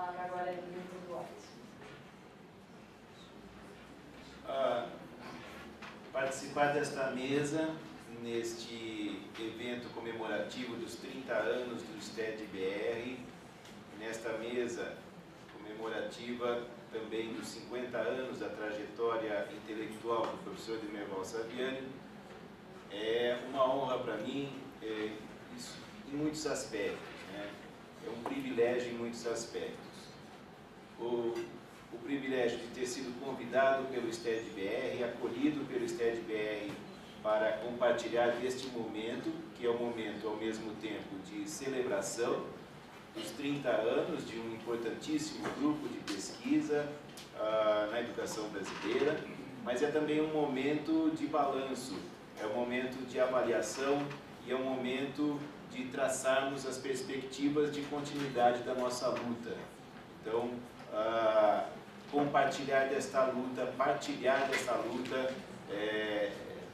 palavra agora é do Milton Duarte. Participar desta mesa, neste evento comemorativo dos 30 anos do STED-BR, nesta mesa comemorativa também dos 50 anos da trajetória intelectual do professor Demerval Saviani, é uma honra para mim, em muitos aspectos, né? É um privilégio em muitos aspectos. O privilégio de ter sido convidado pelo STED-BR, acolhido pelo STED-BR para compartilhar deste momento, que é um momento ao mesmo tempo de celebração dos 30 anos de um importantíssimo grupo de pesquisa na educação brasileira, mas é também um momento de balanço, é um momento de avaliação e é um momento de traçarmos as perspectivas de continuidade da nossa luta. Então, compartilhar desta luta, partilhar dessa luta,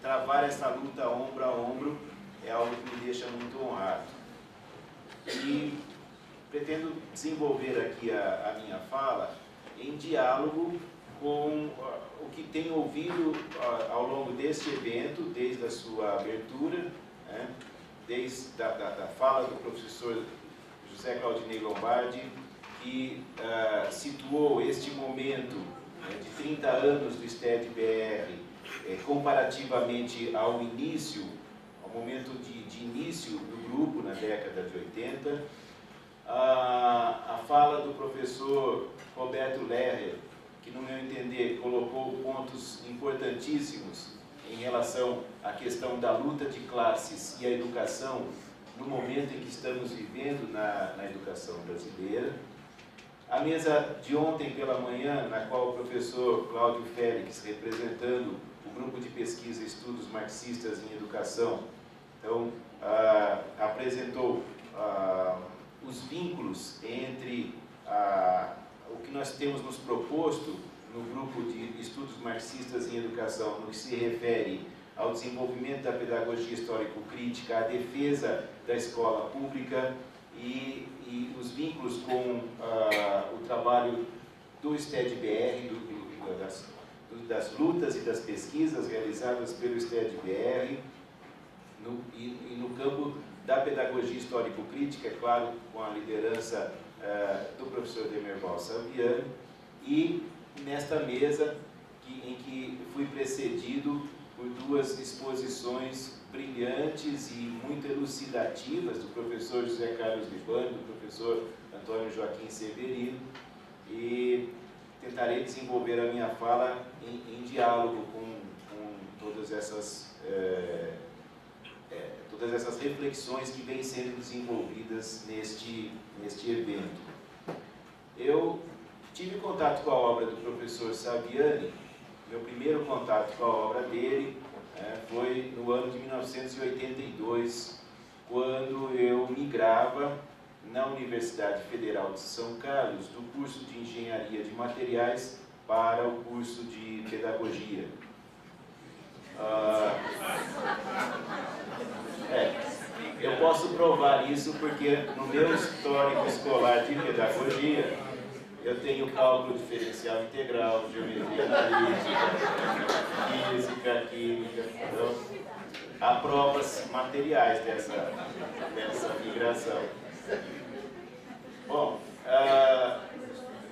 travar essa luta ombro a ombro é algo que me deixa muito honrado. E pretendo desenvolver aqui a minha fala em diálogo com o que tenho ouvido ao longo deste evento, desde a sua abertura, né, desde a fala do professor José Claudinei Lombardi, que situou este momento de 30 anos do STED-BR comparativamente ao início, ao momento de início do grupo na década de 80, a fala do professor Roberto Lerrer, que no meu entender colocou pontos importantíssimos em relação à questão da luta de classes e a educação no momento em que estamos vivendo na educação brasileira. A mesa de ontem pela manhã, na qual o professor Cláudio Félix, representando o grupo de pesquisa Estudos Marxistas em Educação, então, apresentou os vínculos entre o que nós temos nos proposto no grupo de Estudos Marxistas em Educação, no que se refere ao desenvolvimento da pedagogia histórico-crítica, à defesa da escola pública e os vínculos com o trabalho do STED-BR, das lutas e das pesquisas realizadas pelo STED-BR e no campo da pedagogia histórico-crítica, é claro, com a liderança do professor Demerval Saviani, e nesta mesa em que fui precedido por duas exposições brilhantes e muito elucidativas do professor José Carlos Libani, do professor Antônio Joaquim Severino, e tentarei desenvolver a minha fala em diálogo com todas essas reflexões que vêm sendo desenvolvidas neste evento. Eu tive contato com a obra do professor Saviani. Meu primeiro contato com a obra dele foi no ano de 1982, quando eu migrava na Universidade Federal de São Carlos, do curso de Engenharia de Materiais para o curso de Pedagogia. Eu posso provar isso porque no meu histórico escolar de pedagogia eu tenho cálculo diferencial integral, geometria analítica, física, química. Então, há provas materiais dessa migração. Bom,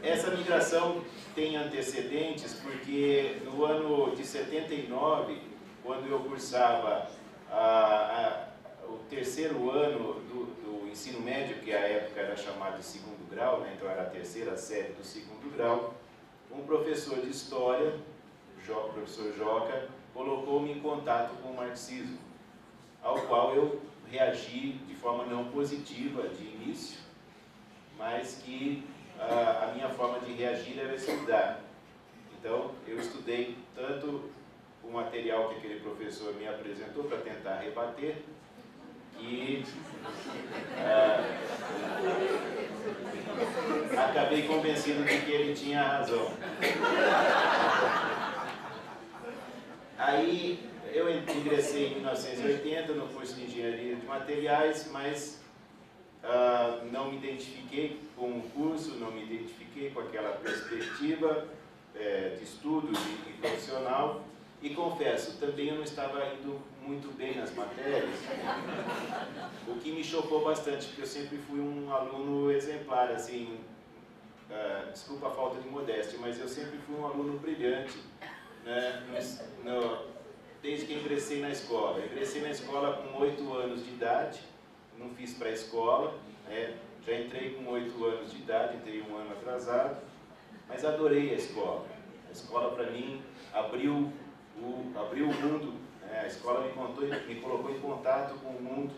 essa migração tem antecedentes porque no ano de 79, quando eu cursava o terceiro ano do ensino médio, que à época era chamado de segundo grau, né? Então era a terceira série do segundo grau, um professor de história, o professor Joca, colocou-me em contato com o marxismo, ao qual eu reagi de forma não positiva de início, mas que a minha forma de reagir era estudar. Então eu estudei tanto o material que aquele professor me apresentou para tentar rebater, e acabei convencido de que ele tinha razão. Aí eu ingressei em 1980 no curso de Engenharia de Materiais, mas não me identifiquei com o curso, não me identifiquei com aquela perspectiva de estudo e profissional, e confesso, também eu não estava indo muito bem nas matérias, o que me chocou bastante, porque eu sempre fui um aluno exemplar, assim, desculpa a falta de modéstia, mas eu sempre fui um aluno brilhante, né, desde que ingressei na escola. Eu ingressei na escola com 8 anos de idade, não fiz pré-escola, já entrei com 8 anos de idade, entrei um ano atrasado, mas adorei a escola. A escola, para mim, abriu o mundo, né? A escola me colocou em contato com o mundo.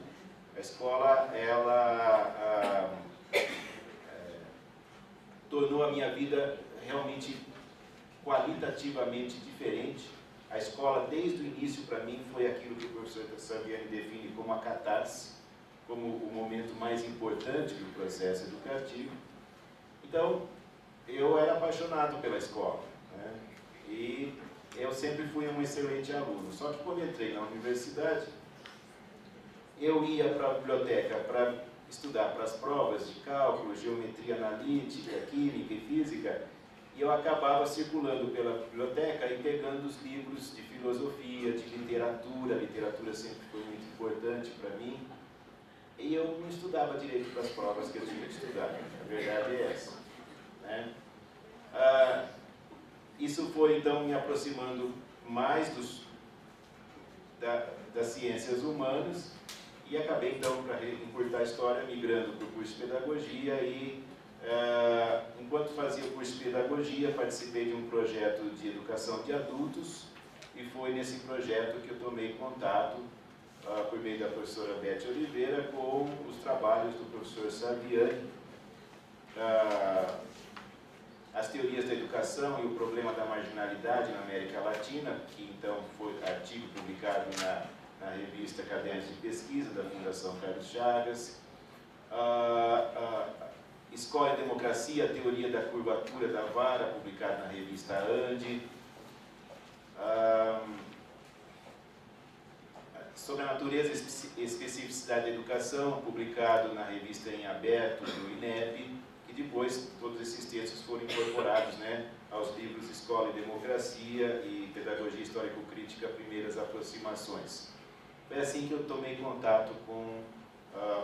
A escola, ela tornou a minha vida realmente qualitativamente diferente. A escola, desde o início, para mim, foi aquilo que o professor Saviani define como a catarse, como o momento mais importante do processo educativo. Então, eu era apaixonado pela escola, né? E eu sempre fui um excelente aluno. Só que quando entrei na universidade, eu ia para a biblioteca para estudar para as provas de cálculo, geometria analítica, química e física, e eu acabava circulando pela biblioteca e pegando os livros de filosofia, de literatura. A literatura sempre foi muito importante para mim, e eu não estudava direito para as provas que eu tinha que estudar. A verdade é essa, né? Isso foi, então, me aproximando mais das ciências humanas, e acabei, então, para encurtar a história, migrando para o curso de pedagogia, e enquanto fazia o curso de pedagogia, participei de um projeto de educação de adultos, e foi nesse projeto que eu tomei contato, por meio da professora Beth Oliveira, com os trabalhos do professor Saviani, as teorias da educação e o problema da marginalidade na América Latina, que então foi artigo publicado na revista Cadernos de Pesquisa da Fundação Carlos Chagas, Escola e Democracia, a Teoria da Curvatura da Vara, publicado na revista Ande, sobre a natureza e especificidade da educação, publicado na revista Em Aberto, do INEP, e depois todos esses textos foram incorporados, né, aos livros Escola e Democracia e Pedagogia Histórico-Crítica, Primeiras Aproximações. Foi assim que eu tomei contato com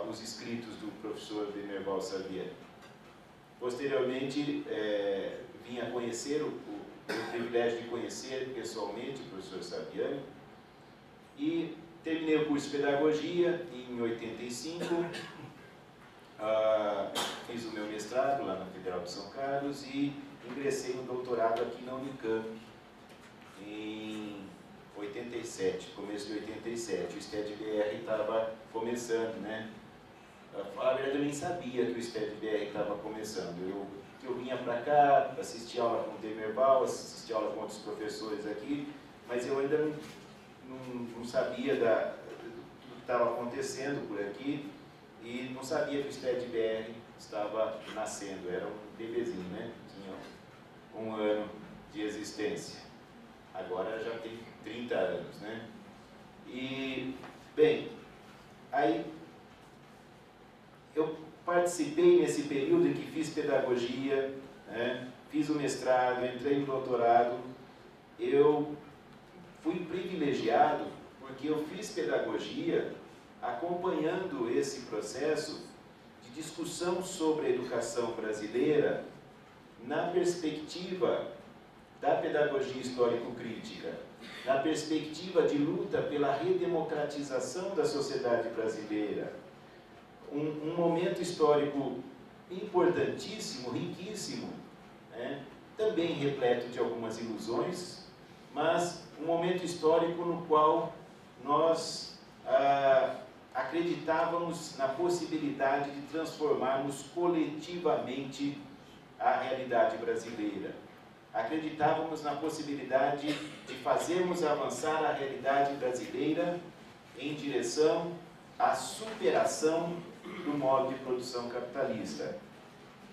os escritos do professor Demerval Saviani. Posteriormente, vim a conhecer, o privilégio de conhecer pessoalmente o professor Saviani, e terminei o curso de Pedagogia em 85, fiz o meu mestrado lá na Federal de São Carlos e ingressei no doutorado aqui na Unicamp em 87, começo de 87. O STED-BR estava começando, né? Para falar a verdade, eu nem sabia que o STED-BR estava começando. Eu vinha para cá, assisti aula com o Demerval, assisti aula com outros professores aqui, mas eu ainda não sabia do que estava acontecendo por aqui, e não sabia que o STED-BR estava nascendo. Era um bebezinho, né? Tinha 1 ano de existência. Agora já tem 30 anos, né? E, bem, aí eu participei nesse período em que fiz pedagogia, né? Fiz o mestrado, entrei no doutorado. Eu fui privilegiado porque eu fiz pedagogia acompanhando esse processo de discussão sobre a educação brasileira na perspectiva da pedagogia histórico-crítica, na perspectiva de luta pela redemocratização da sociedade brasileira. Um momento histórico importantíssimo, riquíssimo, né? Também repleto de algumas ilusões, mas um momento histórico no qual nós acreditávamos na possibilidade de transformarmos coletivamente a realidade brasileira. Acreditávamos na possibilidade de fazermos avançar a realidade brasileira em direção à superação do modo de produção capitalista.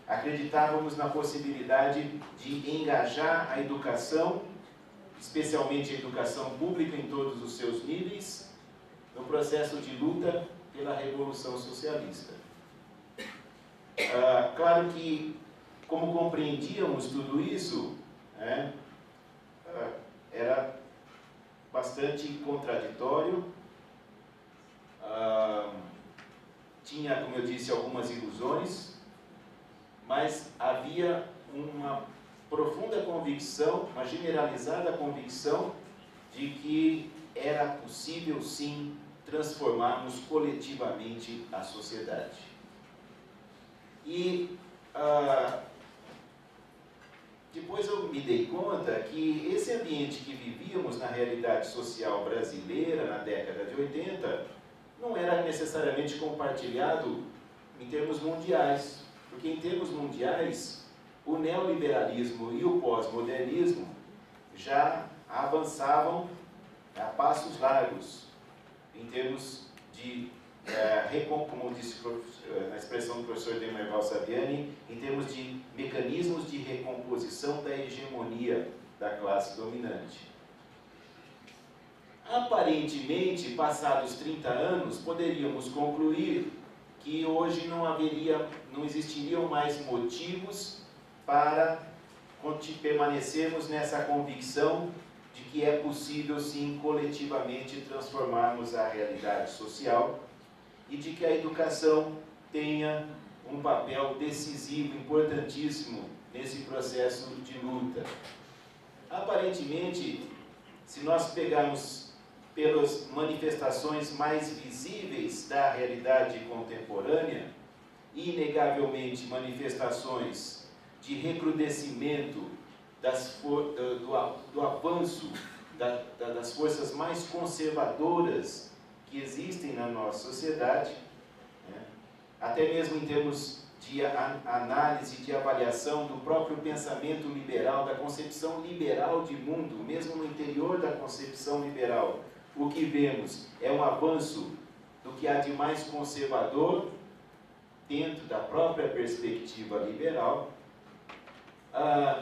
Acreditávamos na possibilidade de engajar a educação, especialmente a educação pública em todos os seus níveis, no processo de luta pela Revolução Socialista. Claro que como compreendíamos tudo isso, né, era bastante contraditório, tinha, como eu disse, algumas ilusões, mas havia uma profunda convicção, uma generalizada convicção de que era possível sim transformarmos coletivamente a sociedade. E depois eu me dei conta que esse ambiente que vivíamos na realidade social brasileira na década de 80 não era necessariamente compartilhado em termos mundiais, porque em termos mundiais o neoliberalismo e o pós-modernismo já avançavam a passos largos em termos de, como disse na expressão do professor Demerval Saviani, em termos de mecanismos de recomposição da hegemonia da classe dominante. Aparentemente, passados 30 anos, poderíamos concluir que hoje não existiriam mais motivos para permanecermos nessa convicção de que é possível sim coletivamente transformarmos a realidade social e de que a educação tenha um papel decisivo, importantíssimo nesse processo de luta. Aparentemente, se nós pegarmos pelas manifestações mais visíveis da realidade contemporânea, inegavelmente manifestações de recrudescimento do avanço das forças mais conservadoras que existem na nossa sociedade, né? Até mesmo em termos de análise, de avaliação do próprio pensamento liberal, da concepção liberal de mundo, mesmo no interior da concepção liberal, o que vemos é um avanço do que há de mais conservador dentro da própria perspectiva liberal.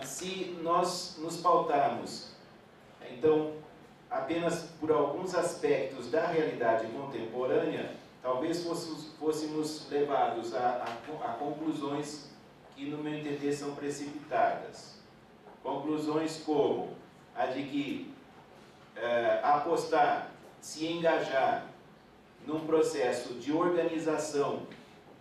Se nós nos pautarmos, então, apenas por alguns aspectos da realidade contemporânea, talvez fôssemos levados a conclusões que, no meu entender, são precipitadas. Conclusões como a de que apostar, se engajar num processo de organização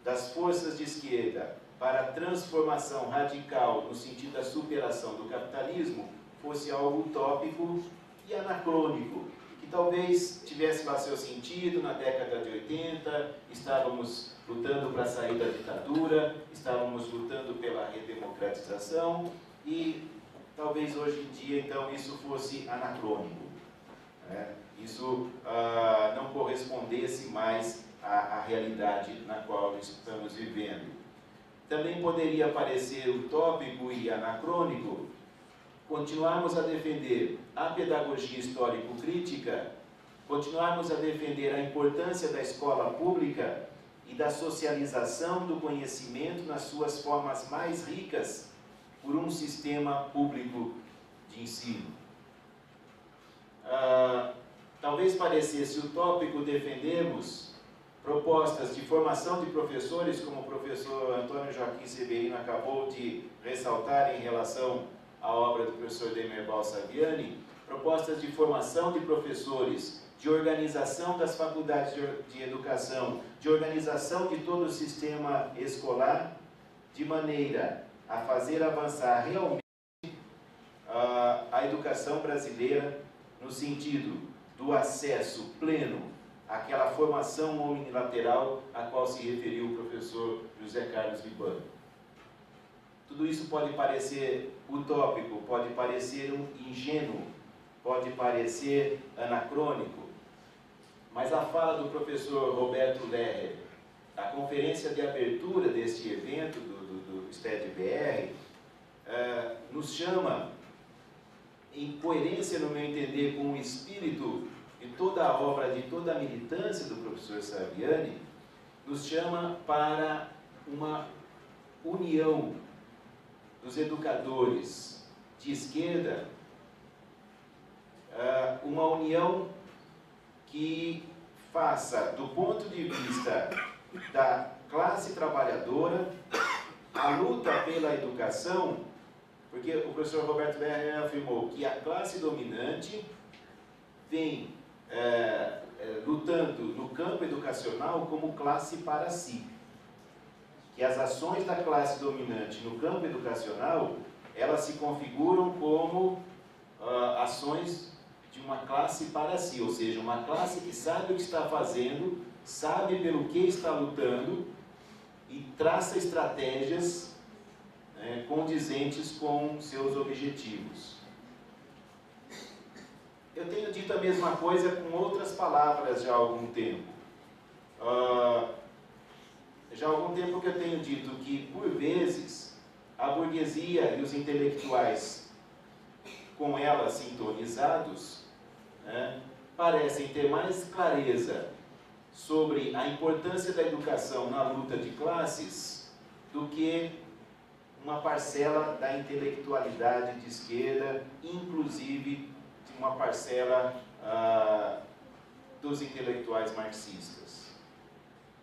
das forças de esquerda para a transformação radical no sentido da superação do capitalismo fosse algo utópico e anacrônico, que talvez tivesse lá seu sentido na década de 80, estávamos lutando para sair da ditadura, estávamos lutando pela redemocratização e talvez hoje em dia então isso fosse anacrônico, né? Isso não correspondesse mais à realidade na qual estamos vivendo. Também poderia parecer utópico e anacrônico continuarmos a defender a pedagogia histórico-crítica, continuarmos a defender a importância da escola pública e da socialização do conhecimento nas suas formas mais ricas por um sistema público de ensino. Talvez parecesse utópico defendermos propostas de formação de professores, como o professor Antônio Joaquim Severino acabou de ressaltar em relação à obra do professor Demerval Saviani, propostas de formação de professores, de organização das faculdades de educação, de organização de todo o sistema escolar, de maneira a fazer avançar realmente a educação brasileira no sentido do acesso pleno àquela formação unilateral a qual se referiu o professor José Carlos Libano. Tudo isso pode parecer utópico, pode parecer ingênuo, pode parecer anacrônico, mas a fala do professor Roberto Lerrer, a conferência de abertura deste evento do STED-BR, nos chama, em coerência, no meu entender, com o espírito de toda a obra, de toda a militância do professor Saviani, nos chama para uma união dos educadores de esquerda, uma união que faça, do ponto de vista da classe trabalhadora, a luta pela educação, porque o professor Roberto Lerner afirmou que a classe dominante vem lutando no campo educacional como classe para si. Que as ações da classe dominante no campo educacional, elas se configuram como ações de uma classe para si, ou seja, uma classe que sabe o que está fazendo, sabe pelo que está lutando e traça estratégias condizentes com seus objetivos. Eu tenho dito a mesma coisa com outras palavras já há algum tempo. Já há algum tempo que eu tenho dito que, por vezes, a burguesia e os intelectuais, com ela sintonizados, parecem ter mais clareza sobre a importância da educação na luta de classes do que uma parcela da intelectualidade de esquerda, inclusive de uma parcela dos intelectuais marxistas.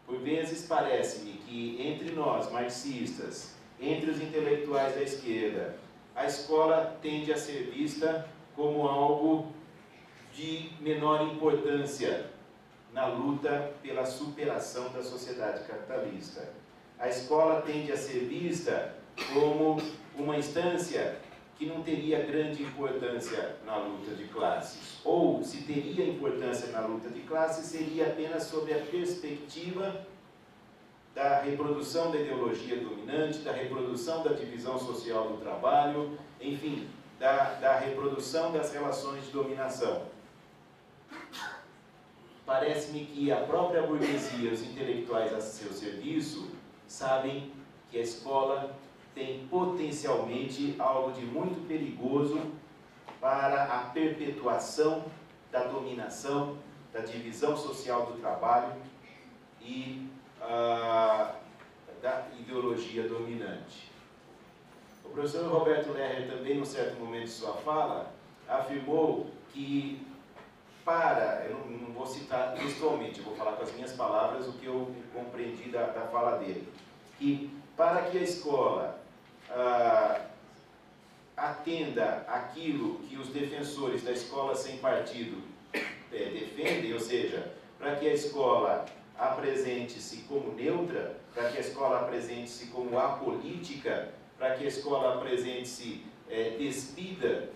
Por vezes parece-me que entre nós, marxistas, entre os intelectuais da esquerda, a escola tende a ser vista como algo de menor importância na luta pela superação da sociedade capitalista. A escola tende a ser vista como uma instância que não teria grande importância na luta de classes. Ou, se teria importância na luta de classes, seria apenas sob a perspectiva da reprodução da ideologia dominante, da reprodução da divisão social do trabalho, enfim, da reprodução das relações de dominação. Parece-me que a própria burguesia, os intelectuais a seu serviço, sabem que a escola tem potencialmente algo de muito perigoso para a perpetuação da dominação, da divisão social do trabalho e da ideologia dominante. O professor Roberto Lerner também, num certo momento de sua fala, afirmou que eu não vou citar textualmente, eu vou falar com as minhas palavras o que eu compreendi da fala dele, que para que a escola atenda aquilo que os defensores da escola sem partido defendem, ou seja, para que a escola apresente-se como neutra, para que a escola apresente-se como apolítica, para que a escola apresente-se despida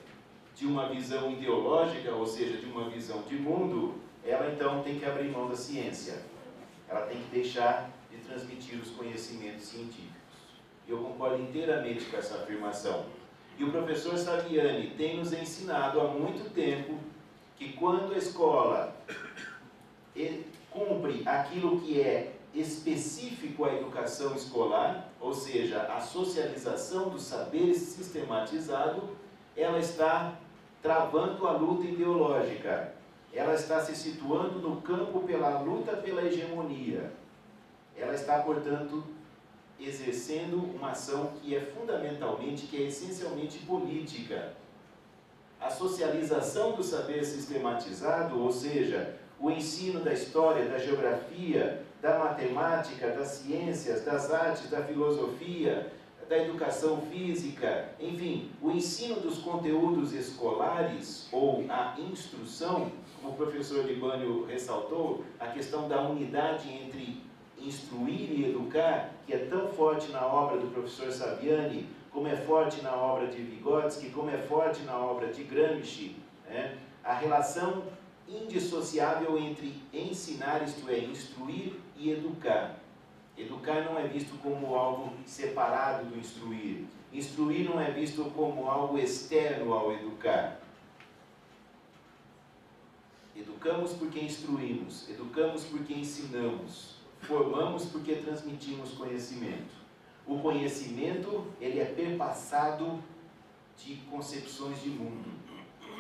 de uma visão ideológica, ou seja, de uma visão de mundo, ela então tem que abrir mão da ciência. Ela tem que deixar de transmitir os conhecimentos científicos. Eu concordo inteiramente com essa afirmação. E o professor Saviani tem nos ensinado há muito tempo que quando a escola cumpre aquilo que é específico à educação escolar, ou seja, a socialização do saber sistematizado, ela está travando a luta ideológica. Ela está se situando no campo pela luta pela hegemonia. Ela está, portanto, exercendo uma ação que é fundamentalmente, que é essencialmente política. A socialização do saber sistematizado, ou seja, o ensino da história, da geografia, da matemática, das ciências, das artes, da filosofia, da educação física, enfim, o ensino dos conteúdos escolares ou a instrução, como o professor Libânio ressaltou, a questão da unidade entre instruir e educar, que é tão forte na obra do professor Saviani, como é forte na obra de Vygotsky, como é forte na obra de Gramsci, a relação indissociável entre ensinar, isto é, instruir e educar. Educar não é visto como algo separado do instruir. Instruir não é visto como algo externo ao educar. Educamos porque instruímos, educamos porque ensinamos, formamos porque transmitimos conhecimento. O conhecimento, ele é perpassado de concepções de mundo.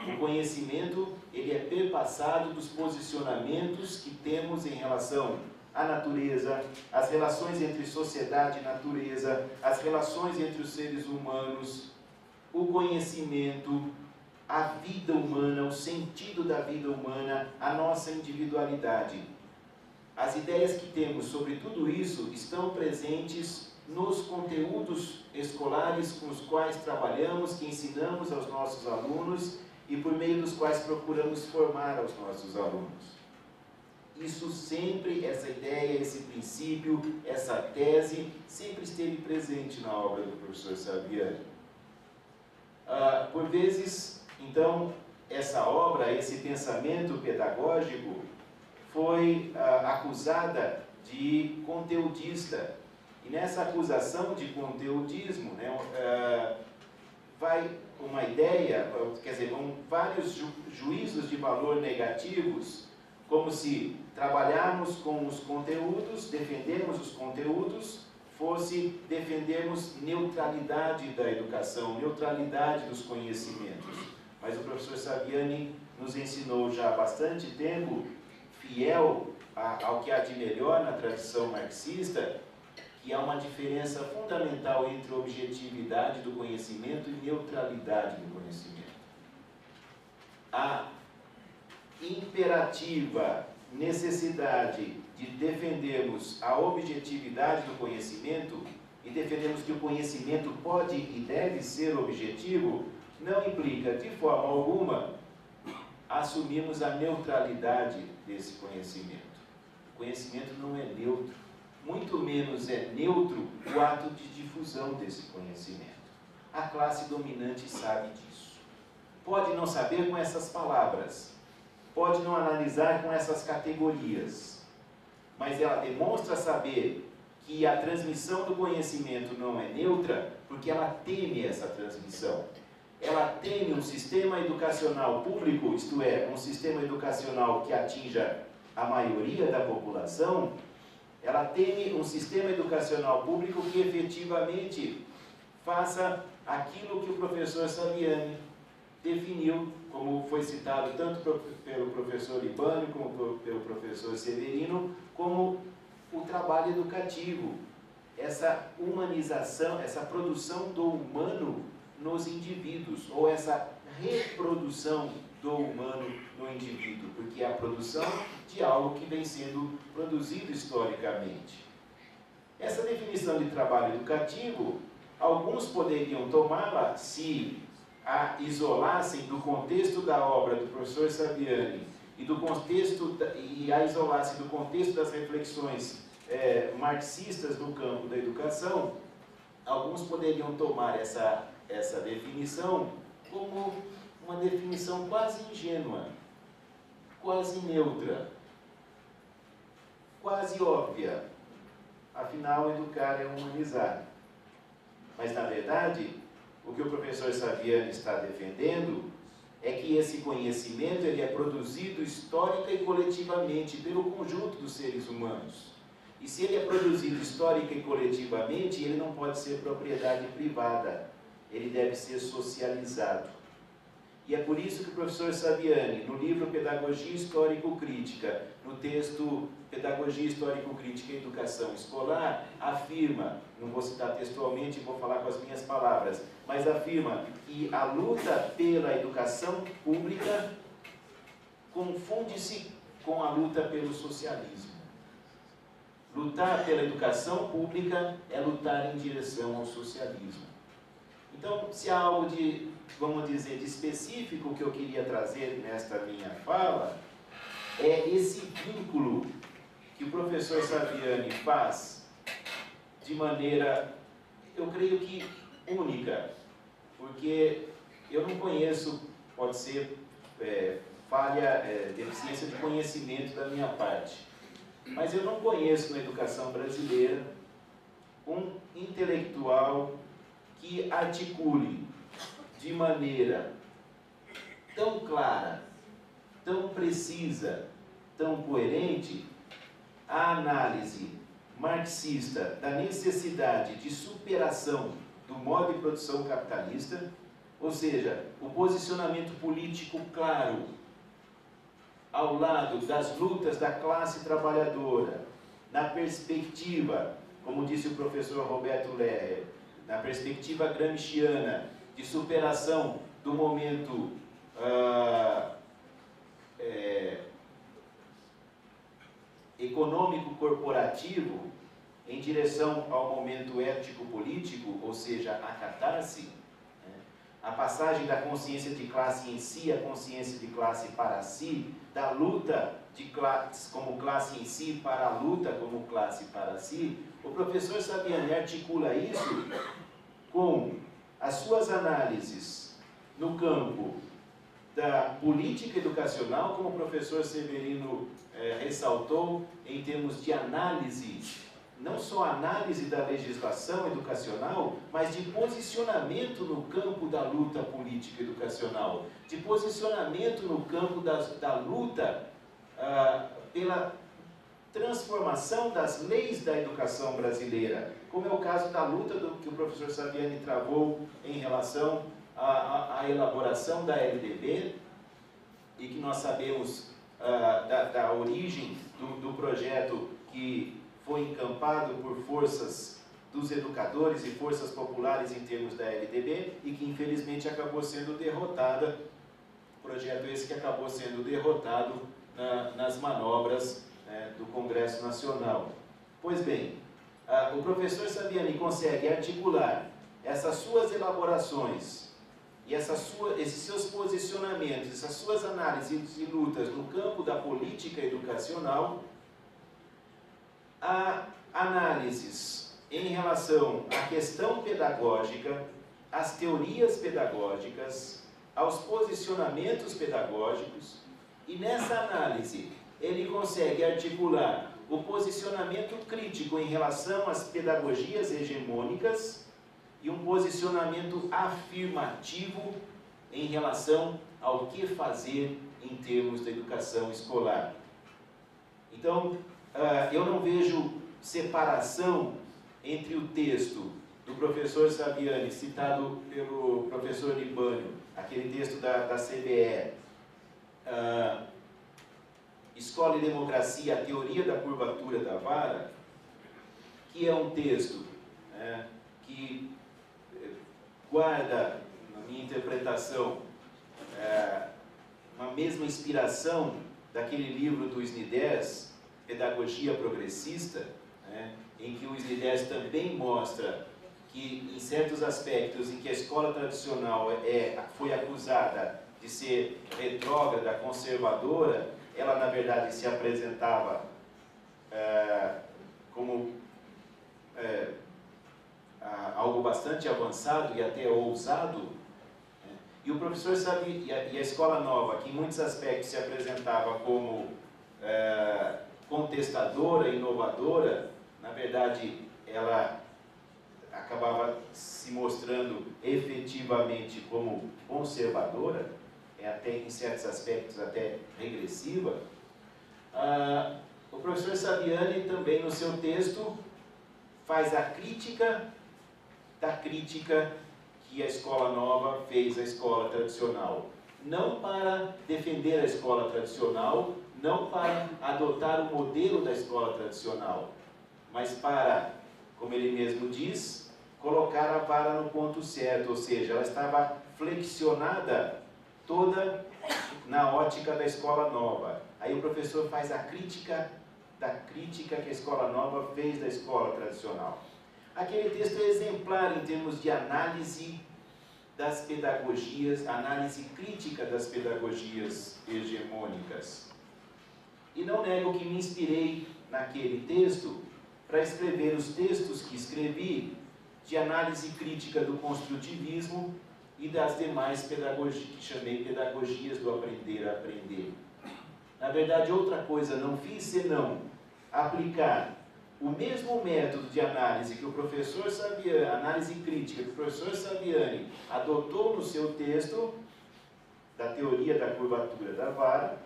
O conhecimento, ele é perpassado dos posicionamentos que temos em relação à natureza, as relações entre sociedade e natureza, as relações entre os seres humanos, o conhecimento, a vida humana, o sentido da vida humana, a nossa individualidade. As ideias que temos sobre tudo isso estão presentes nos conteúdos escolares com os quais trabalhamos, que ensinamos aos nossos alunos e por meio dos quais procuramos formar aos nossos alunos. Isso sempre, essa ideia, esse princípio, essa tese, sempre esteve presente na obra do professor Saviani. Por vezes, então, essa obra, esse pensamento pedagógico, foi acusada de conteudista. E nessa acusação de conteudismo, né, vai uma ideia, quer dizer, vão vários juízos de valor negativos, como se trabalharmos com os conteúdos, defendermos os conteúdos, fosse defendermos neutralidade da educação, neutralidade dos conhecimentos. Mas o professor Saviani nos ensinou já há bastante tempo, fiel ao que há de melhor na tradição marxista, que há uma diferença fundamental entre objetividade do conhecimento e neutralidade do conhecimento. A imperativa necessidade de defendermos a objetividade do conhecimento e defendermos que o conhecimento pode e deve ser objetivo, não implica de forma alguma assumirmos a neutralidade desse conhecimento. O conhecimento não é neutro, muito menos é neutro o ato de difusão desse conhecimento. A classe dominante sabe disso. Pode não saber com essas palavras, pode não analisar com essas categorias, mas ela demonstra saber que a transmissão do conhecimento não é neutra porque ela teme essa transmissão. Ela teme um sistema educacional público, isto é, um sistema educacional que atinja a maioria da população. Ela teme um sistema educacional público que efetivamente faça aquilo que o professor Saviani definiu, como foi citado tanto pelo professor Libânio como pelo professor Severino, como o trabalho educativo, essa humanização, essa produção do humano nos indivíduos, ou essa reprodução do humano no indivíduo, porque é a produção de algo que vem sendo produzido historicamente. Essa definição de trabalho educativo, alguns poderiam tomá-la se a isolassem do contexto da obra do professor Saviani e a isolassem do contexto das reflexões marxistas no campo da educação. Alguns poderiam tomar essa definição como uma definição quase ingênua, quase neutra, quase óbvia. Afinal, educar é humanizar. Mas, na verdade, o que o professor Saviani está defendendo é que esse conhecimento ele é produzido histórica e coletivamente pelo conjunto dos seres humanos. E se ele é produzido histórica e coletivamente, ele não pode ser propriedade privada, ele deve ser socializado. E é por isso que o professor Saviani, no livro Pedagogia Histórico-Crítica, no texto Pedagogia Histórico-Crítica e Educação Escolar, afirma, não vou citar textualmente, vou falar com as minhas palavras, mas afirma que a luta pela educação pública confunde-se com a luta pelo socialismo. Lutar pela educação pública é lutar em direção ao socialismo. Então, se há algo de, vamos dizer, de específico que eu queria trazer nesta minha fala, é esse vínculo que o professor Saviani faz de maneira, eu creio que única, porque eu não conheço, pode ser falha, deficiência de conhecimento da minha parte, mas eu não conheço na educação brasileira um intelectual que articule de maneira tão clara, tão precisa, tão coerente a análise marxista da necessidade de superação do modo de produção capitalista, ou seja, o posicionamento político claro ao lado das lutas da classe trabalhadora, na perspectiva, como disse o professor Roberto Lerrer, na perspectiva gramsciana de superação do momento econômico corporativo, em direção ao momento ético-político, ou seja, a catarse, a passagem da consciência de classe em si à consciência de classe para si, da luta de classe como classe em si para a luta como classe para si, o professor Saviani articula isso com as suas análises no campo da política educacional, como o professor Severino ressaltou, em termos de análise, não só análise da legislação educacional, mas de posicionamento no campo da luta política educacional, de posicionamento no campo da luta pela transformação das leis da educação brasileira, como é o caso da luta que o professor Saviani travou em relação à elaboração da LDB, e que nós sabemos da origem do projeto que foi encampado por forças dos educadores e forças populares em termos da LDB, e que infelizmente acabou sendo derrotada, projeto esse que acabou sendo derrotado nas manobras do Congresso Nacional. Pois bem, o professor Saviani consegue articular essas suas elaborações e esses seus posicionamentos, essas suas análises e lutas no campo da política educacional, a análises em relação à questão pedagógica, às teorias pedagógicas, aos posicionamentos pedagógicos, e nessa análise ele consegue articular o posicionamento crítico em relação às pedagogias hegemônicas e um posicionamento afirmativo em relação ao que fazer em termos da educação escolar. Então, eu não vejo separação entre o texto do professor Saviani, citado pelo professor Libânio, aquele texto da CBE, Escola e Democracia, a Teoria da Curvatura da Vara, que é um texto que guarda, na minha interpretação, uma mesma inspiração daquele livro do Snyders, Pedagogia Progressista, em que o Snyders também mostra que, em certos aspectos em que a escola tradicional foi acusada de ser retrógrada, conservadora, ela, na verdade, se apresentava como algo bastante avançado e até ousado. E o professor e a escola nova, que em muitos aspectos se apresentava como contestadora, inovadora, na verdade, ela acabava se mostrando efetivamente como conservadora, até em certos aspectos até regressiva. O professor Saviani também, no seu texto, faz a crítica da crítica que a escola nova fez à escola tradicional. Não para defender a escola tradicional, não para adotar o modelo da escola tradicional, mas para, como ele mesmo diz, colocar a vara no ponto certo, ou seja, ela estava flexionada toda na ótica da escola nova. Aí o professor faz a crítica da crítica que a escola nova fez da escola tradicional. Aquele texto é exemplar em termos de análise das pedagogias, análise crítica das pedagogias hegemônicas. E não nego que me inspirei naquele texto para escrever os textos que escrevi de análise crítica do construtivismo e das demais pedagogias, que chamei pedagogias do aprender a aprender. Na verdade, outra coisa não fiz senão aplicar o mesmo método de análise que o professor Saviani, análise crítica que o professor Saviani adotou no seu texto da teoria da curvatura da vara.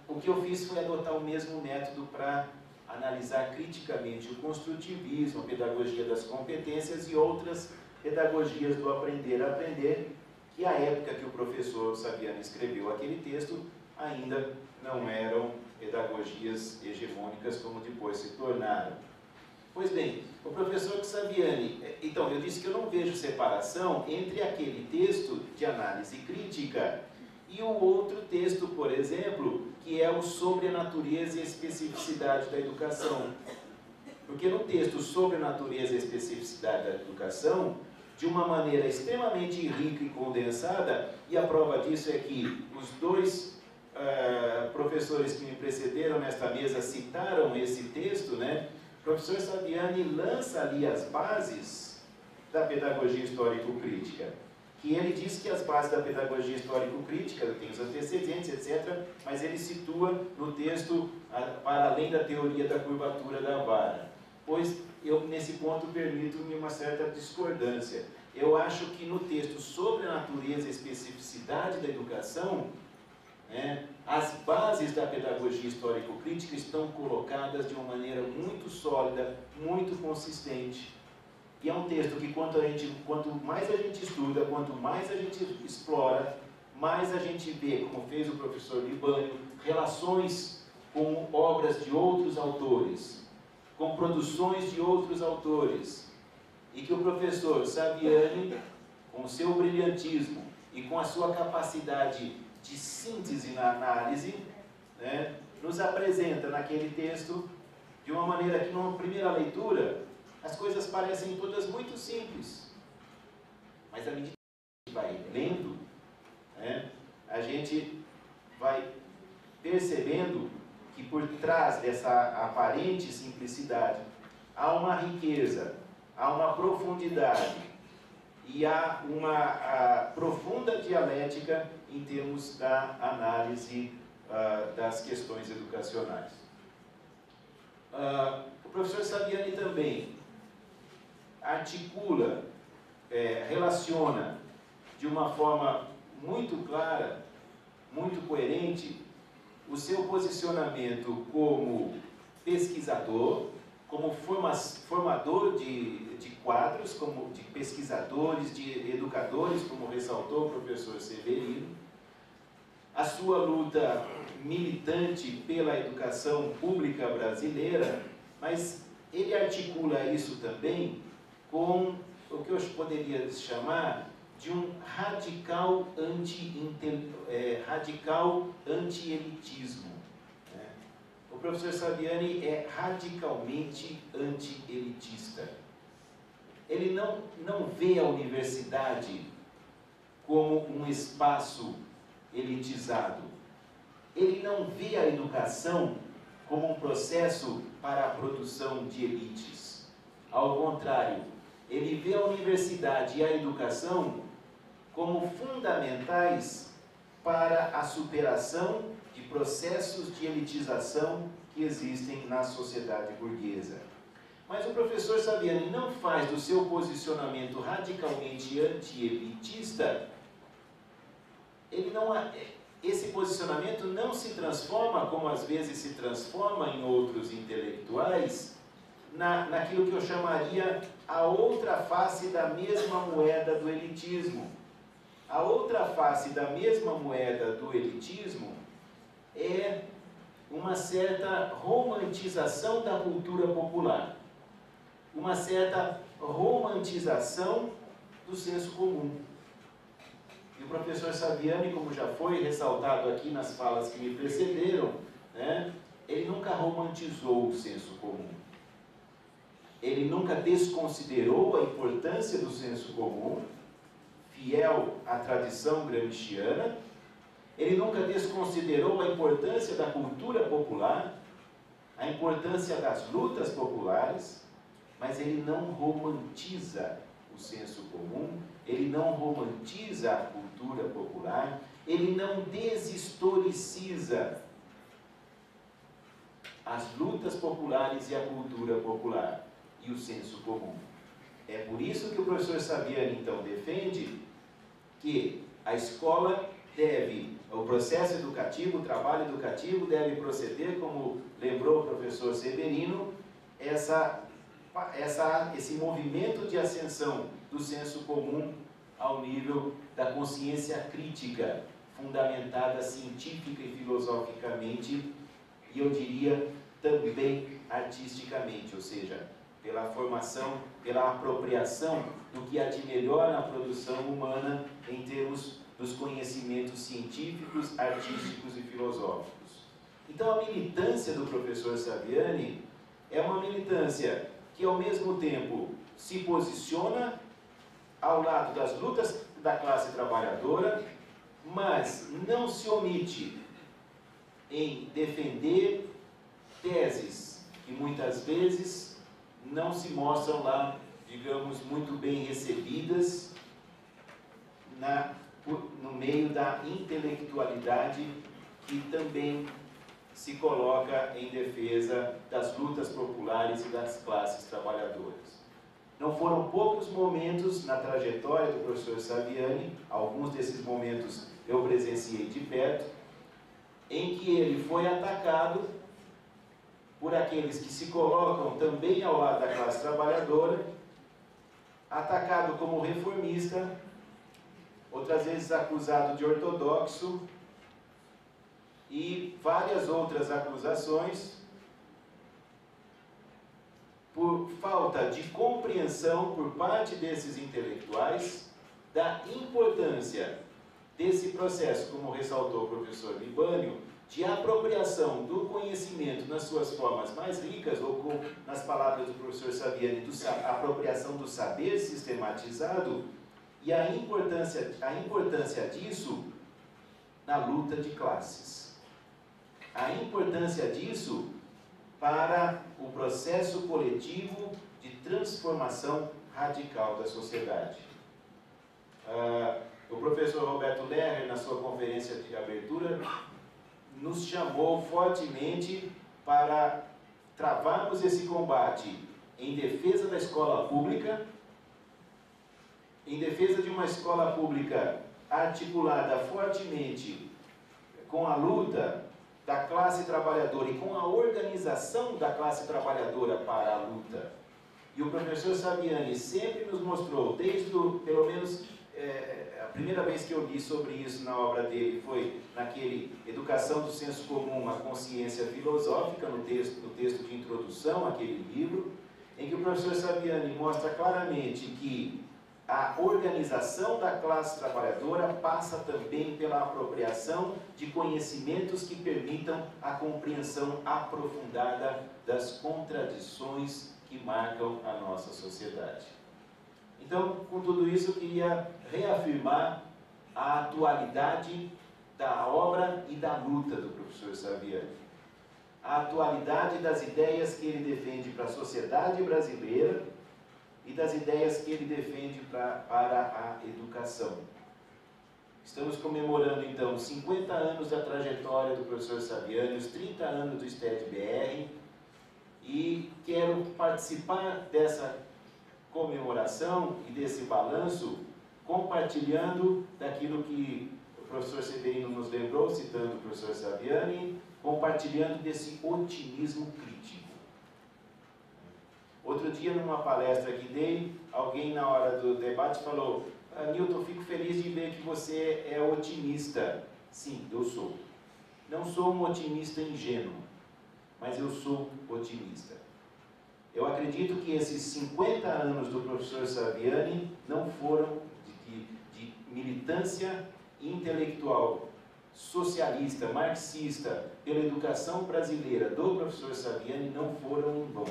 O que eu fiz foi adotar o mesmo método para analisar criticamente o construtivismo, a pedagogia das competências e outras pedagogias do aprender a aprender, que à época que o professor Saviani escreveu aquele texto, ainda não eram pedagogias hegemônicas como depois se tornaram. Pois bem, o professor Saviani, então eu disse que eu não vejo separação entre aquele texto de análise crítica e o outro texto, por exemplo, que é o sobre a natureza e a especificidade da educação. Porque no texto sobre a natureza e a especificidade da educação, de uma maneira extremamente rica e condensada, e a prova disso é que os dois professores que me precederam nesta mesa citaram esse texto, né? O professor Saviani lança ali as bases da pedagogia histórico-crítica, que ele diz que as bases da pedagogia histórico-crítica, tem os antecedentes, etc., mas ele situa no texto para além da teoria da curvatura da vara. Pois eu, nesse ponto, permito-me uma certa discordância. Eu acho que no texto sobre a natureza e especificidade da educação, né, as bases da pedagogia histórico-crítica estão colocadas de uma maneira muito sólida, muito consistente. E é um texto que quanto mais a gente estuda, quanto mais a gente explora, mais a gente vê, como fez o professor Libânio, relações com obras de outros autores, com produções de outros autores, e que o professor Saviani, com o seu brilhantismo e com a sua capacidade de síntese na análise, né, nos apresenta naquele texto de uma maneira que, numa primeira leitura, as coisas parecem todas muito simples, mas à medida que a gente vai lendo, né, a gente vai percebendo que por trás dessa aparente simplicidade há uma riqueza, há uma profundidade e há uma profunda dialética em termos da análise das questões educacionais. O professor Saviani também articula, relaciona de uma forma muito clara, muito coerente, o seu posicionamento como pesquisador, como formador de quadros, como de pesquisadores, de educadores, como ressaltou o professor Severino, a sua luta militante pela educação pública brasileira, mas ele articula isso também com o que eu poderia chamar de um radical anti-elitismo. O professor Saviani é radicalmente anti-elitista. Ele não vê a universidade como um espaço elitizado. Ele não vê a educação como um processo para a produção de elites. Ao contrário, ele vê a universidade e a educação como fundamentais para a superação de processos de elitização que existem na sociedade burguesa. Mas o professor Saviani não faz do seu posicionamento radicalmente anti-elitista, esse posicionamento não se transforma, como às vezes se transforma em outros intelectuais, naquilo que eu chamaria a outra face da mesma moeda do elitismo. A outra face da mesma moeda do elitismo é uma certa romantização da cultura popular, uma certa romantização do senso comum. E o professor Saviani, como já foi ressaltado aqui nas falas que me precederam, né, ele nunca romantizou o senso comum. Ele nunca desconsiderou a importância do senso comum, fiel à tradição gramsciana. Ele nunca desconsiderou a importância da cultura popular, a importância das lutas populares, mas ele não romantiza o senso comum, ele não romantiza a cultura popular, ele não deshistoriciza as lutas populares e a cultura popular e o senso comum. É por isso que o professor Saviani, então, defende que a escola o processo educativo, o trabalho educativo deve proceder, como lembrou o professor Severino, esse movimento de ascensão do senso comum ao nível da consciência crítica, fundamentada científica e filosoficamente, e eu diria também artisticamente, ou seja, pela formação, pela apropriação do que há de melhor na produção humana em termos dos conhecimentos científicos, artísticos e filosóficos. Então, a militância do professor Saviani é uma militância que, ao mesmo tempo, se posiciona ao lado das lutas da classe trabalhadora, mas não se omite em defender teses que muitas vezes não se mostram lá, digamos, muito bem recebidas no meio da intelectualidade que também se coloca em defesa das lutas populares e das classes trabalhadoras. Não foram poucos momentos na trajetória do professor Saviani, alguns desses momentos eu presenciei de perto, em que ele foi atacado por aqueles que se colocam também ao lado da classe trabalhadora, atacado como reformista, outras vezes acusado de ortodoxo, e várias outras acusações por falta de compreensão por parte desses intelectuais da importância desse processo, como ressaltou o professor Libânio, de apropriação do conhecimento nas suas formas mais ricas, ou com, nas palavras do professor Saviani, apropriação do saber sistematizado, e a importância disso na luta de classes. A importância disso para o processo coletivo de transformação radical da sociedade. O professor Roberto Lerner, na sua conferência de abertura, nos chamou fortemente para travarmos esse combate em defesa da escola pública, em defesa de uma escola pública articulada fortemente com a luta da classe trabalhadora e com a organização da classe trabalhadora para a luta. E o professor Saviani sempre nos mostrou, desde pelo menos a primeira vez que eu li sobre isso na obra dele foi naquele Educação do Senso Comum, a Consciência Filosófica, no texto de introdução àquele livro, em que o professor Saviani mostra claramente que a organização da classe trabalhadora passa também pela apropriação de conhecimentos que permitam a compreensão aprofundada das contradições que marcam a nossa sociedade. Então, com tudo isso, eu queria reafirmar a atualidade da obra e da luta do professor Saviani. A atualidade das ideias que ele defende para a sociedade brasileira e das ideias que ele defende para a educação. Estamos comemorando, então, 50 anos da trajetória do professor Saviani, os 30 anos do STED-BR, e quero participar dessa comemoração e desse balanço, compartilhando daquilo que o professor Severino nos lembrou, citando o professor Saviani, compartilhando desse otimismo crítico. Outro dia, numa palestra que dei, alguém na hora do debate falou: Newton, fico feliz de ver que você é otimista. Sim, eu sou. Não sou um otimista ingênuo, mas eu sou otimista. Eu acredito que esses 50 anos do professor Saviani não foram de militância intelectual, socialista, marxista, pela educação brasileira do professor Saviani não foram em vão.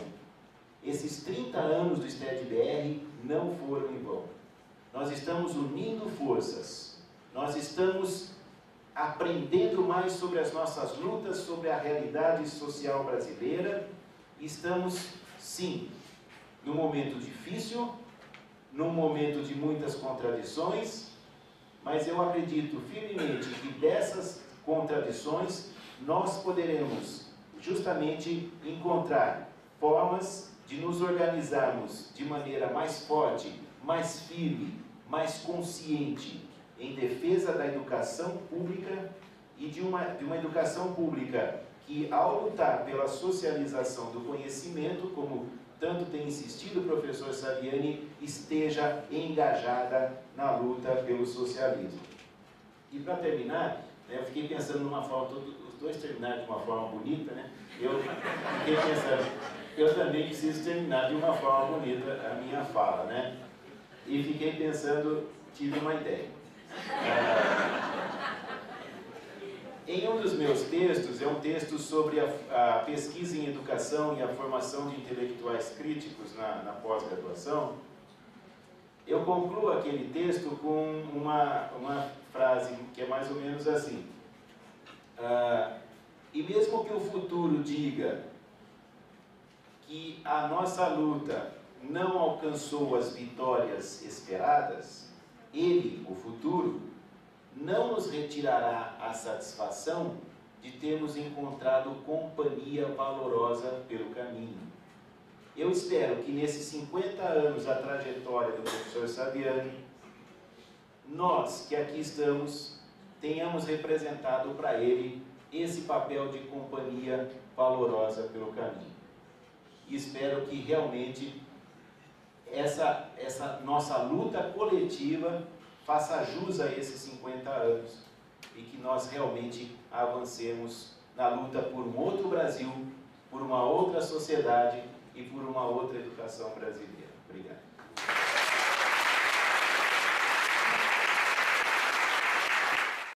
Esses 30 anos do STED-BR não foram em vão. Nós estamos unindo forças, nós estamos aprendendo mais sobre as nossas lutas, sobre a realidade social brasileira, e estamos, sim, num momento difícil, num momento de muitas contradições, mas eu acredito firmemente que dessas contradições nós poderemos justamente encontrar formas de nos organizarmos de maneira mais forte, mais firme, mais consciente em defesa da educação pública e de uma educação pública que, ao lutar pela socialização do conhecimento, como tanto tem insistido o professor Saviani, esteja engajada na luta pelo socialismo. E para terminar, eu fiquei pensando numa forma, os dois terminaram de uma forma bonita, né? Eu fiquei pensando, eu também preciso terminar de uma forma bonita a minha fala, né? E fiquei pensando, tive uma ideia. Em um dos meus textos, é um texto sobre a pesquisa em educação e a formação de intelectuais críticos na pós-graduação, eu concluo aquele texto com uma frase que é mais ou menos assim: e mesmo que o futuro diga que a nossa luta não alcançou as vitórias esperadas, ele, o futuro, não nos retirará a satisfação de termos encontrado companhia valorosa pelo caminho. Eu espero que nesses 50 anos da trajetória do professor Saviani, nós que aqui estamos, tenhamos representado para ele esse papel de companhia valorosa pelo caminho. E espero que realmente essa nossa luta coletiva faça jus a esses 50 anos e que nós realmente avancemos na luta por um outro Brasil, por uma outra sociedade e por uma outra educação brasileira. Obrigado.